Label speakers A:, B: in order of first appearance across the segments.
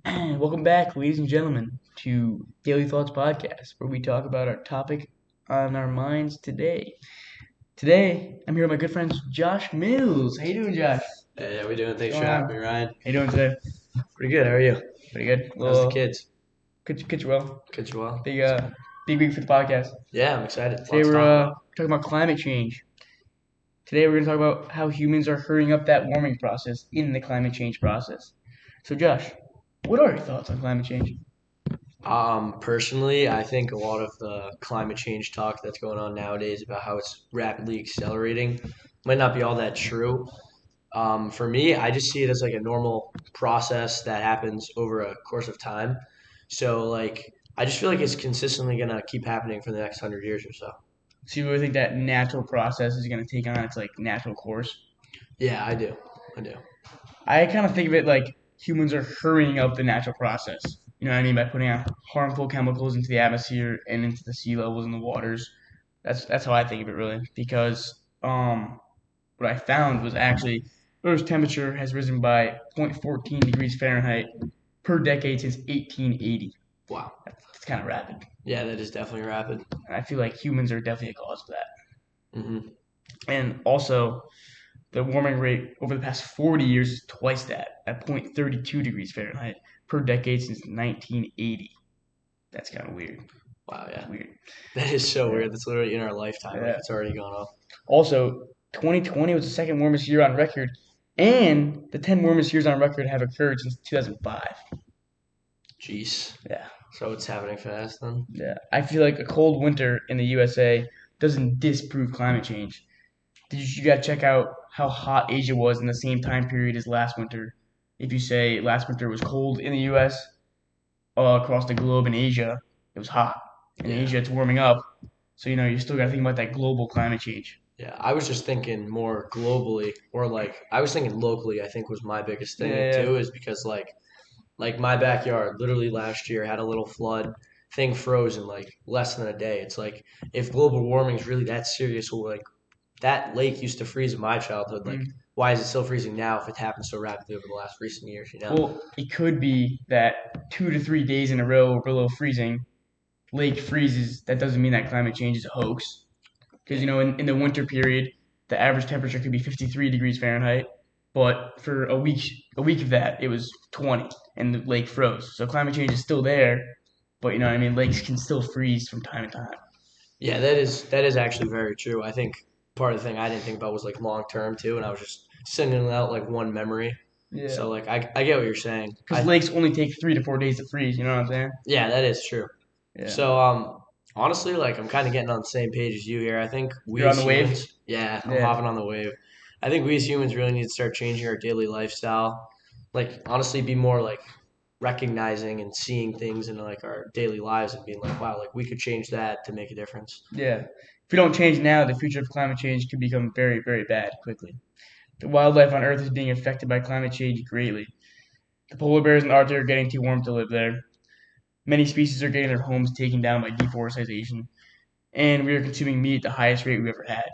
A: Welcome back, ladies and gentlemen, to Daily Thoughts Podcast, where we talk about our topic on our minds today. Today, I'm here with my good friend Josh Mills. How you doing, Josh?
B: Hey, how we doing?
A: What's
B: Thanks
A: going
B: for having
A: on?
B: me,
A: How
B: Ryan.
A: you doing today?
B: Pretty good. How are you?
A: Pretty good.
B: How's the
A: Well,
B: kids?
A: good, well.
B: Kids are well.
A: Big week for the podcast.
B: Yeah, I'm excited.
A: Today
B: Lots to
A: we're
B: talk about.
A: talking about climate change. Today we're going to talk about how humans are hurrying up that warming process in the climate change process. So, Josh, what are your thoughts on climate change?
B: Personally, I think a lot of the climate change talk that's going on nowadays about how it's rapidly accelerating might not be all that true. For me, I just see it as like a normal process that happens over a course of time. So, I just feel like it's consistently gonna keep happening for the next 100 years or so.
A: So you really think that natural process is going to take on its like natural course?
B: Yeah, I do. I do.
A: I kind of think of it like humans are hurrying up the natural process. You know what I mean? By putting out harmful chemicals into the atmosphere and into the sea levels and the waters. That's how I think of it really. Because what I found was actually Earth's temperature has risen by zero point 0.14 degrees Fahrenheit per decade since 1880.
B: Wow.
A: That's kind of rapid.
B: Yeah, that is definitely rapid.
A: And I feel like humans are definitely a cause of that.
B: hmm
A: And also, the warming rate over the past 40 years is twice that, at 0.32 degrees Fahrenheit per decade since 1980. That's kind of weird.
B: Wow, yeah.
A: Weird.
B: That is so
A: Yeah.
B: weird. That's literally in our lifetime. Like
A: Yeah.
B: it's already gone up.
A: Also, 2020 was the second warmest year on record, and the 10 warmest years on record have occurred since 2005.
B: Jeez.
A: Yeah.
B: So it's happening fast then.
A: Yeah. I feel like a cold winter in the USA doesn't disprove climate change. You got to check out how hot Asia was in the same time period as last winter. If you say last winter was cold in the U.S., across the globe in Asia, it was hot. In
B: Yeah.
A: Asia, it's warming up. So, you still got to think about that global climate change.
B: Yeah. I was just thinking more globally, or like I was thinking locally. I think was my biggest
A: Yeah,
B: thing
A: yeah,
B: too, is because like my backyard literally last year had a little flood. Thing froze in like less than a day. It's like if global warming is really that serious, well, like that lake used to freeze in my childhood. Like,
A: Mm.
B: why is it still freezing now if it happened so rapidly over the last recent years? You know?
A: Well, it could be that 2 to 3 days in a row below freezing, lake freezes. That doesn't mean that climate change is a hoax. Because,
B: Yeah.
A: in the winter period, the average temperature could be 53 degrees Fahrenheit. But for a week of that, it was 20 and the lake froze. So climate change is still there, but you know what I mean? Lakes can still freeze from time to time.
B: Yeah, that is actually very true. I think part of the thing I didn't think about was like long term too, and I was just sending out like one memory.
A: Yeah.
B: So like I get what you're saying.
A: Because lakes only take 3 to 4 days to freeze. You know what I'm saying?
B: Yeah, that is true.
A: Yeah.
B: So honestly, like I'm kind of getting on the same page as you here. I think we
A: You're on
B: as
A: the wave.
B: humans, yeah, I'm
A: Yeah.
B: hopping on the wave. I think we as humans really need to start changing our daily lifestyle. Like honestly, be more like recognizing and seeing things in like our daily lives and being like, wow, like we could change that to make a difference.
A: Yeah. If we don't change now, the future of climate change could become very, very bad quickly. The wildlife on Earth is being affected by climate change greatly. The polar bears in the Arctic are getting too warm to live there. Many species are getting their homes taken down by deforestation, and we are consuming meat at the highest rate we've ever had.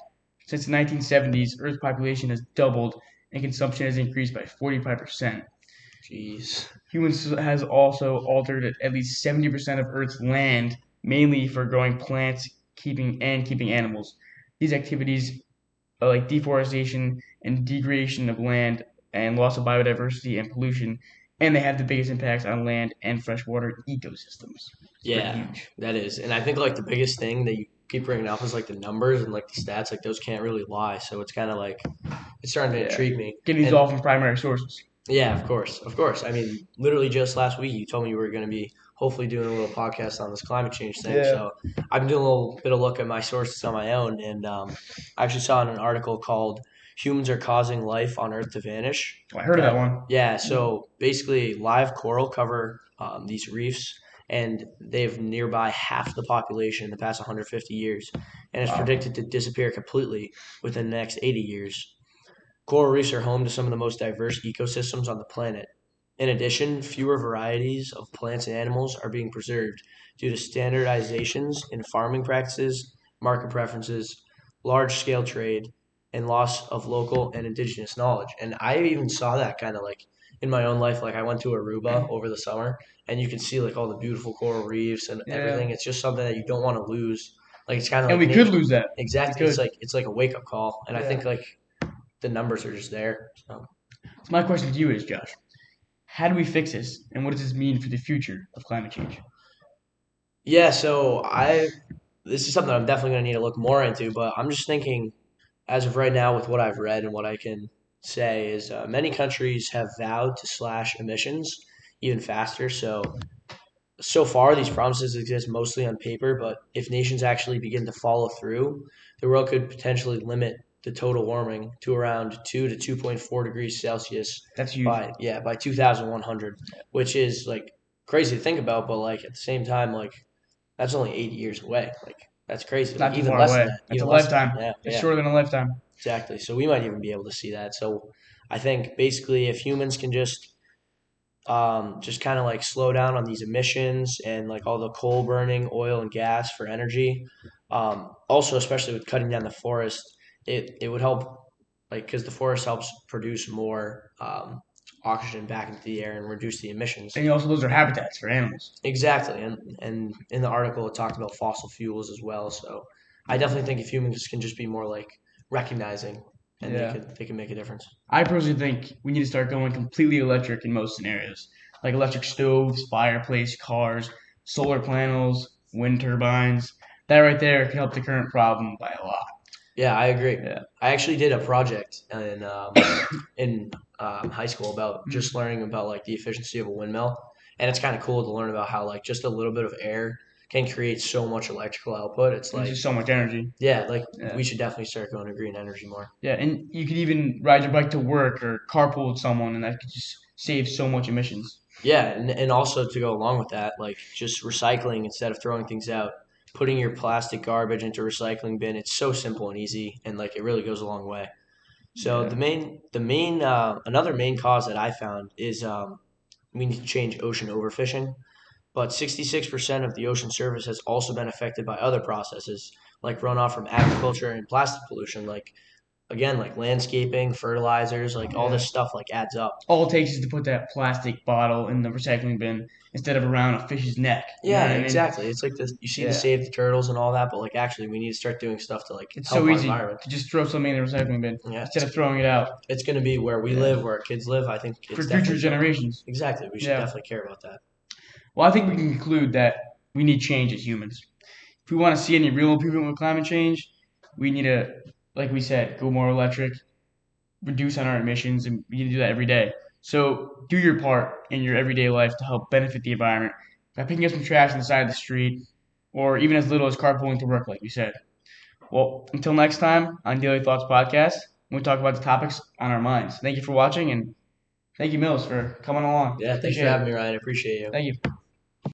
A: Since the 1970s, Earth's population has doubled and consumption has increased by 45%.
B: Jeez.
A: Humans has also altered at least 70% of Earth's land, mainly for growing plants, keeping animals. These activities like deforestation and degradation of land and loss of biodiversity and pollution, and they have the biggest impacts on land and freshwater ecosystems. It's pretty
B: Yeah,
A: huge.
B: that is. And I think like the biggest thing that you keep bringing up is like the numbers and like the stats, like those can't really lie. So it's kind of like it's starting to
A: Yeah.
B: intrigue me.
A: Getting these
B: And
A: all from primary sources.
B: yeah, of course. Of course. I mean, literally just last week you told me you were going to be hopefully doing a little podcast on this climate change thing.
A: Yeah.
B: So I've been doing a little bit of look at my sources on my own, and I actually saw in an article called "Humans Are Causing Life on Earth to Vanish."
A: I heard of that one.
B: Yeah, so basically, live coral cover these reefs, and they've nearby half the population in the past 150 years, and it's
A: Wow.
B: predicted to disappear completely within the next 80 years. Coral reefs are home to some of the most diverse ecosystems on the planet. In addition, fewer varieties of plants and animals are being preserved due to standardizations in farming practices, market preferences, large scale trade, and loss of local and indigenous knowledge. And I even saw that kind of like in my own life, like I went to Aruba over the summer, and you can see like all the beautiful coral reefs and
A: Yeah,
B: everything. It's just something that you don't want to lose. Like it's kind of
A: and
B: like
A: we could
B: nature.
A: lose that. We
B: Exactly.
A: could.
B: It's like a wake up call, and I
A: Yeah.
B: think like the numbers are just there. So.
A: So my question to you is, Josh, how do we fix this, and what does this mean for the future of climate change?
B: Yeah, so I this is something I'm definitely going to need to look more into, but I'm just thinking as of right now with what I've read and what I can say is many countries have vowed to slash emissions even faster. So far these promises exist mostly on paper, but if nations actually begin to follow through, the world could potentially limit the total warming to around 2 to 2.4 degrees Celsius
A: That's huge.
B: by 2100, which is like crazy to think about, but like at the same time like that's only 80 years away. Like that's crazy.
A: It's
B: Like
A: not too
B: even
A: far
B: less than
A: away.
B: that.
A: That's a
B: Even less than that.
A: lifetime.
B: Yeah,
A: It's
B: yeah,
A: shorter than a lifetime.
B: exactly. So we might even be able to see that. So I think basically if humans can just kind of like slow down on these emissions and like all the coal burning, oil and gas for energy. Also, especially with cutting down the forest, it would help like because the forest helps produce more oxygen back into the air and reduce the emissions.
A: And also, those are habitats for animals.
B: Exactly, and in the article it talked about fossil fuels as well. So I definitely think if humans can just be more like recognizing, and
A: Yeah.
B: they can make a difference.
A: I personally think we need to start going completely electric in most scenarios, like electric stoves, fireplace, cars, solar panels, wind turbines. That right there can help the current problem by a lot.
B: Yeah, I agree.
A: Yeah.
B: I actually did a project in high school about
A: Mm.
B: just learning about like the efficiency of a windmill, and it's kind of cool to learn about how like just a little bit of air can create so much electrical output. It's
A: And it's
B: like
A: just so much energy.
B: yeah, like
A: Yeah.
B: we should definitely start going to green energy more.
A: Yeah, and you could even ride your bike to work or carpool with someone, and that could just save so much emissions.
B: Yeah, and also to go along with that, like just recycling instead of throwing things out, putting your plastic garbage into a recycling bin. It's so simple and easy, and like it really goes a long way. So
A: Yeah.
B: another main cause that I found is we need to change ocean overfishing. But 66% of the ocean surface has also been affected by other processes like runoff from agriculture and plastic pollution. Like again, like landscaping, fertilizers, like all
A: Yeah.
B: this stuff like adds up.
A: All it takes is to put that plastic bottle in the recycling bin instead of around a fish's neck. You know
B: Yeah,
A: what I mean?
B: exactly. It's like this. You see the
A: Yeah.
B: save the turtles and all that, but like actually, we need to start doing stuff to like
A: It's
B: help
A: so
B: our
A: easy
B: environment.
A: to just throw something in the recycling bin
B: Yeah,
A: instead of throwing it out.
B: it's going to be where we
A: Yeah.
B: live, where our kids live. I think
A: For
B: it's
A: future
B: definitely
A: generations.
B: exactly. We should
A: Yeah.
B: definitely care about that.
A: Well, I think we can conclude that we need change as humans. If we want to see any real improvement with climate change, we need to, like we said, go more electric, reduce on our emissions, and we need to do that every day. So do your part in your everyday life to help benefit the environment by picking up some trash on the side of the street, or even as little as carpooling to work, like we said. Well, until next time on Daily Thoughts Podcast, we'll talk about the topics on our minds. Thank you for watching, and thank you, Mills, for coming along.
B: Yeah, thanks for
A: Appreciate
B: having
A: it.
B: me, Ryan. I appreciate you.
A: Thank you.